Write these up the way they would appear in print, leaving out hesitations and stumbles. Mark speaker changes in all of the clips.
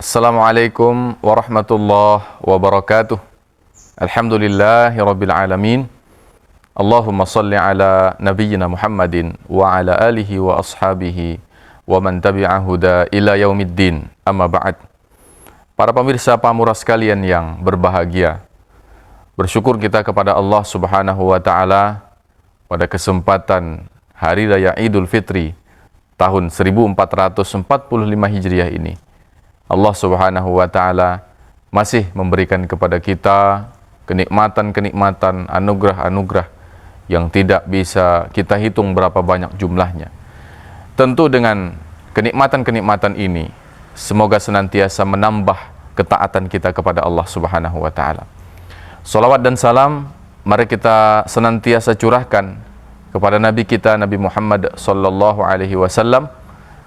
Speaker 1: Assalamualaikum warahmatullahi wabarakatuh. Alhamdulillahirabbil alamin. Allahumma salli ala nabiyyina Muhammadin wa ala alihi wa ashabihi wa man tabi'a huda ila yaumiddin. Amma ba'd. Para pemirsa Pamura sekalian yang berbahagia, bersyukur kita kepada Allah Subhanahu wa taala pada kesempatan Hari Raya Idul Fitri tahun 1445 Hijriah ini. Allah Subhanahu wa taala masih memberikan kepada kita kenikmatan-kenikmatan, anugerah-anugerah yang tidak bisa kita hitung berapa banyak jumlahnya. Tentu dengan kenikmatan-kenikmatan ini, semoga senantiasa menambah ketaatan kita kepada Allah Subhanahu wa taala. Salawat dan salam mari kita senantiasa curahkan kepada Nabi kita, Nabi Muhammad sallallahu alaihi wasallam,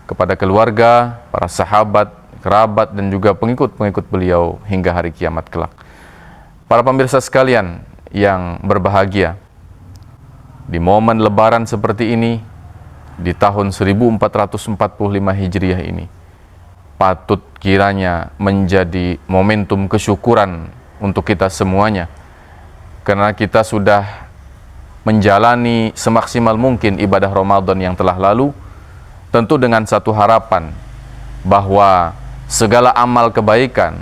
Speaker 1: kepada keluarga, para sahabat, kerabat, dan juga pengikut-pengikut beliau hingga hari kiamat kelak. Para pemirsa sekalian yang berbahagia, di momen lebaran seperti ini, di tahun 1445 Hijriah ini, patut kiranya menjadi momentum kesyukuran untuk kita semuanya, karena kita sudah menjalani semaksimal mungkin ibadah Ramadan yang telah lalu, tentu dengan satu harapan bahwa segala amal kebaikan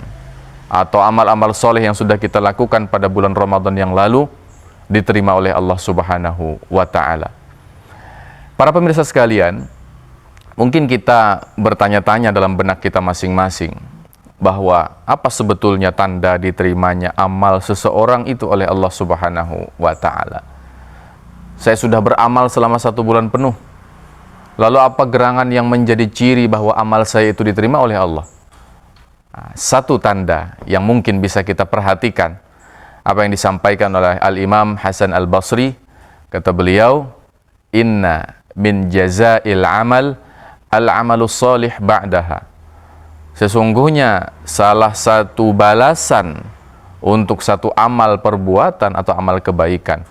Speaker 1: atau amal-amal soleh yang sudah kita lakukan pada bulan Ramadan yang lalu diterima oleh Allah Subhanahu wa ta'ala. Para pemirsa sekalian, mungkin kita bertanya-tanya dalam benak kita masing-masing bahwa apa sebetulnya tanda diterimanya amal seseorang itu oleh Allah Subhanahu wa ta'ala. Saya sudah beramal selama 1 bulan penuh, lalu apa gerangan yang menjadi ciri bahwa amal saya itu diterima oleh Allah? Satu tanda yang mungkin bisa kita perhatikan, apa yang disampaikan oleh Al-Imam Hasan Al-Basri, kata beliau, inna min jazail amal al-amalus salih ba'daha. Sesungguhnya salah satu balasan untuk satu amal perbuatan atau amal kebaikan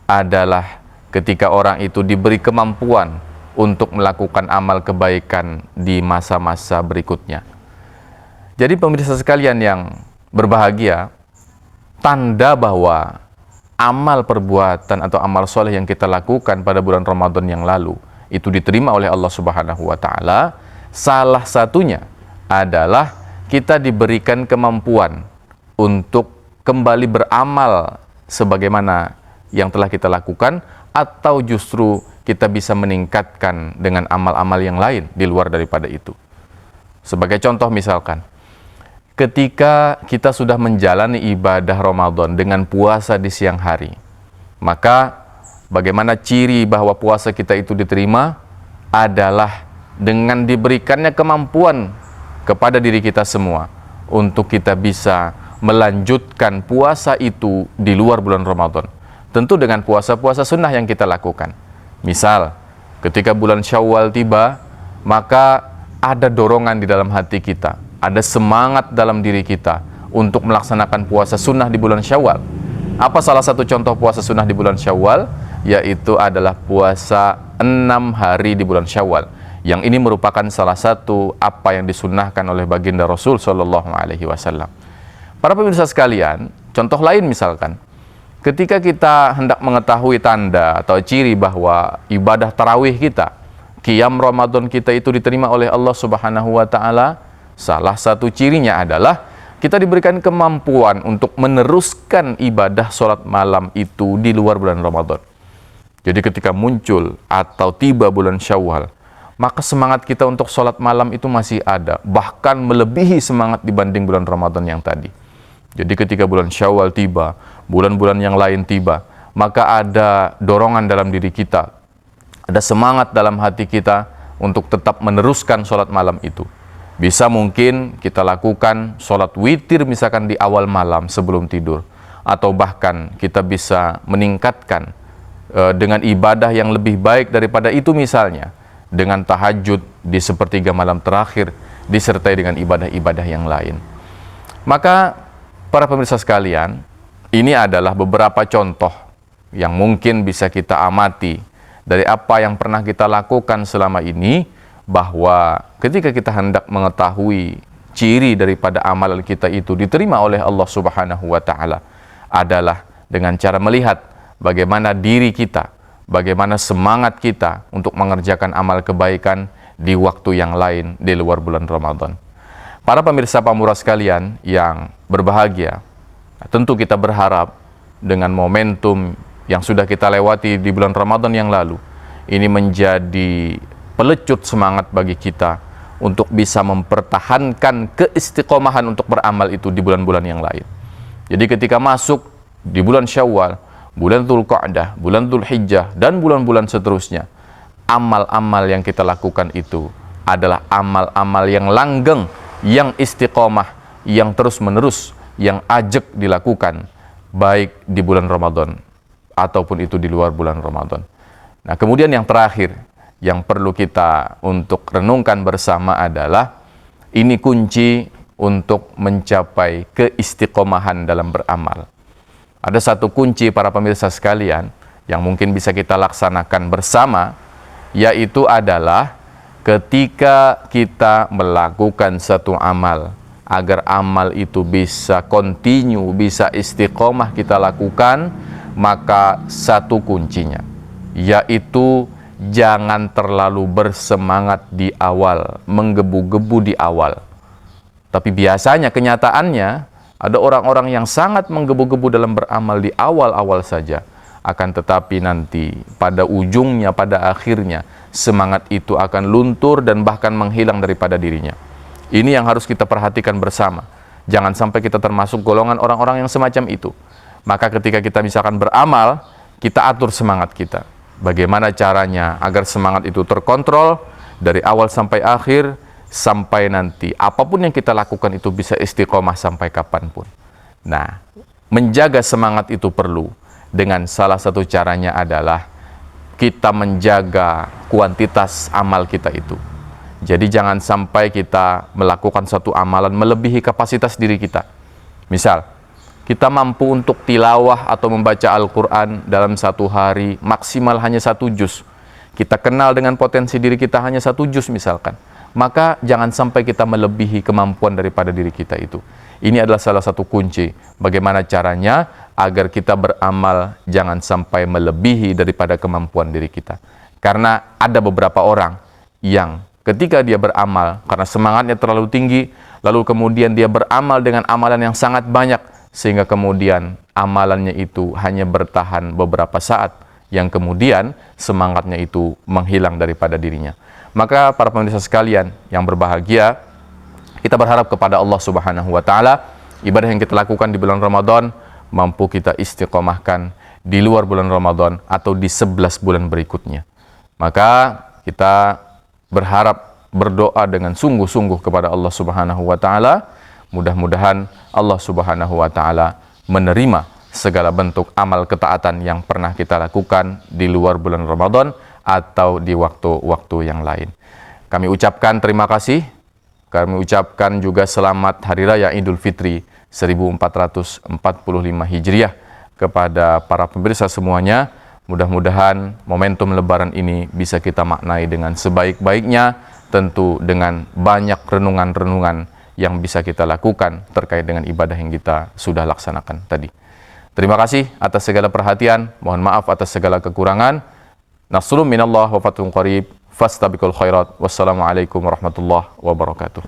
Speaker 1: adalah ketika orang itu diberi kemampuan untuk melakukan amal kebaikan di masa-masa berikutnya. Jadi pemirsa sekalian yang berbahagia, tanda bahwa amal perbuatan atau amal soleh yang kita lakukan pada bulan Ramadan yang lalu itu diterima oleh Allah Subhanahu wa ta'ala, salah satunya adalah kita diberikan kemampuan untuk kembali beramal sebagaimana yang telah kita lakukan, atau justru kita bisa meningkatkan dengan amal-amal yang lain di luar daripada itu. Sebagai contoh misalkan, ketika kita sudah menjalani ibadah Ramadan dengan puasa di siang hari, maka bagaimana ciri bahwa puasa kita itu diterima adalah dengan diberikannya kemampuan kepada diri kita semua untuk kita bisa melanjutkan puasa itu di luar bulan Ramadan. Tentu dengan puasa-puasa sunnah yang kita lakukan. Misal, ketika bulan Syawal tiba, maka ada dorongan di dalam hati kita, ada semangat dalam diri kita untuk melaksanakan puasa sunnah di bulan Syawal. Apa salah satu contoh puasa sunnah di bulan Syawal? Yaitu adalah puasa 6 hari di bulan Syawal. Yang ini merupakan salah satu apa yang disunnahkan oleh baginda Rasul Shallallahu Alaihi Wasallam. Para pemirsa sekalian, contoh lain misalkan, ketika kita hendak mengetahui tanda atau ciri bahwa ibadah tarawih kita, qiyam Ramadan kita itu diterima oleh Allah Subhanahu wa ta'ala, salah satu cirinya adalah kita diberikan kemampuan untuk meneruskan ibadah sholat malam itu di luar bulan Ramadan. Jadi ketika muncul atau tiba bulan Syawal, maka semangat kita untuk sholat malam itu masih ada, bahkan melebihi semangat dibanding bulan Ramadan yang tadi. Jadi ketika bulan Syawal tiba, bulan-bulan yang lain tiba, maka ada dorongan dalam diri kita, ada semangat dalam hati kita untuk tetap meneruskan sholat malam itu. Bisa mungkin kita lakukan sholat witir misalkan di awal malam sebelum tidur, atau bahkan kita bisa meningkatkan dengan ibadah yang lebih baik daripada itu, misalnya dengan tahajud di sepertiga malam terakhir, disertai dengan ibadah-ibadah yang lain. Maka para pemirsa sekalian, ini adalah beberapa contoh yang mungkin bisa kita amati dari apa yang pernah kita lakukan selama ini, bahwa ketika kita hendak mengetahui ciri daripada amalan kita itu diterima oleh Allah Subhanahu wa taala adalah dengan cara melihat bagaimana diri kita, bagaimana semangat kita untuk mengerjakan amal kebaikan di waktu yang lain di luar bulan Ramadan. Para pemirsa Pamura sekalian yang berbahagia, tentu kita berharap dengan momentum yang sudah kita lewati di bulan Ramadan yang lalu, ini menjadi pelecut semangat bagi kita untuk bisa mempertahankan keistiqomahan untuk beramal itu di bulan-bulan yang lain. Jadi ketika masuk di bulan Syawal, bulan Dzulqa'dah, bulan Dzulhijjah, dan bulan-bulan seterusnya, amal-amal yang kita lakukan itu adalah amal-amal yang langgeng, yang istiqomah, yang terus-menerus, yang ajak dilakukan, baik di bulan Ramadan ataupun itu di luar bulan Ramadan. Nah, kemudian yang terakhir yang perlu kita untuk renungkan bersama adalah ini kunci untuk mencapai keistiqomahan dalam beramal. Ada satu kunci para pemirsa sekalian yang mungkin bisa kita laksanakan bersama, yaitu adalah ketika kita melakukan satu amal, agar amal itu bisa continue, bisa istiqomah kita lakukan, maka satu kuncinya yaitu jangan terlalu bersemangat di awal, menggebu-gebu di awal. Tapi biasanya kenyataannya ada orang-orang yang sangat menggebu-gebu dalam beramal di awal-awal saja. Akan tetapi nanti pada ujungnya, pada akhirnya semangat itu akan luntur dan bahkan menghilang daripada dirinya. Ini yang harus kita perhatikan bersama. Jangan sampai kita termasuk golongan orang-orang yang semacam itu. Maka ketika kita misalkan beramal, kita atur semangat kita. Bagaimana caranya agar semangat itu terkontrol dari awal sampai akhir, sampai nanti apapun yang kita lakukan itu bisa istiqomah sampai kapanpun. Nah, menjaga semangat itu perlu. Dengan salah satu caranya adalah kita menjaga kuantitas amal kita itu. Jadi jangan sampai kita melakukan satu amalan melebihi kapasitas diri kita. Misal, kita mampu untuk tilawah atau membaca Al-Quran dalam satu hari maksimal hanya 1 juz. Kita kenal dengan potensi diri kita hanya 1 juz misalkan. Maka jangan sampai kita melebihi kemampuan daripada diri kita itu. Ini adalah salah satu kunci bagaimana caranya agar kita beramal jangan sampai melebihi daripada kemampuan diri kita. Karena ada beberapa orang yang ketika dia beramal karena semangatnya terlalu tinggi, lalu kemudian dia beramal dengan amalan yang sangat banyak, sehingga kemudian amalannya itu hanya bertahan beberapa saat, yang kemudian semangatnya itu menghilang daripada dirinya. Maka para pemirsa sekalian yang berbahagia, kita berharap kepada Allah Subhanahu wa taala, ibadah yang kita lakukan di bulan Ramadan mampu kita istiqomahkan di luar bulan Ramadan atau di 11 bulan berikutnya. Maka kita berharap, berdoa dengan sungguh-sungguh kepada Allah Subhanahu wa taala, mudah-mudahan Allah Subhanahu wa taala menerima segala bentuk amal ketaatan yang pernah kita lakukan di luar bulan Ramadan atau di waktu-waktu yang lain. Kami ucapkan terima kasih. Kami ucapkan juga selamat Hari Raya Idul Fitri 1445 Hijriah kepada para pemirsa semuanya. Mudah-mudahan momentum Lebaran ini bisa kita maknai dengan sebaik-baiknya, tentu dengan banyak renungan-renungan yang bisa kita lakukan terkait dengan ibadah yang kita sudah laksanakan tadi. Terima kasih atas segala perhatian, mohon maaf atas segala kekurangan. Nasrun minallah wa fathun qarib, fastabiqul khairat. Wassalamualaikum warahmatullahi wabarakatuh.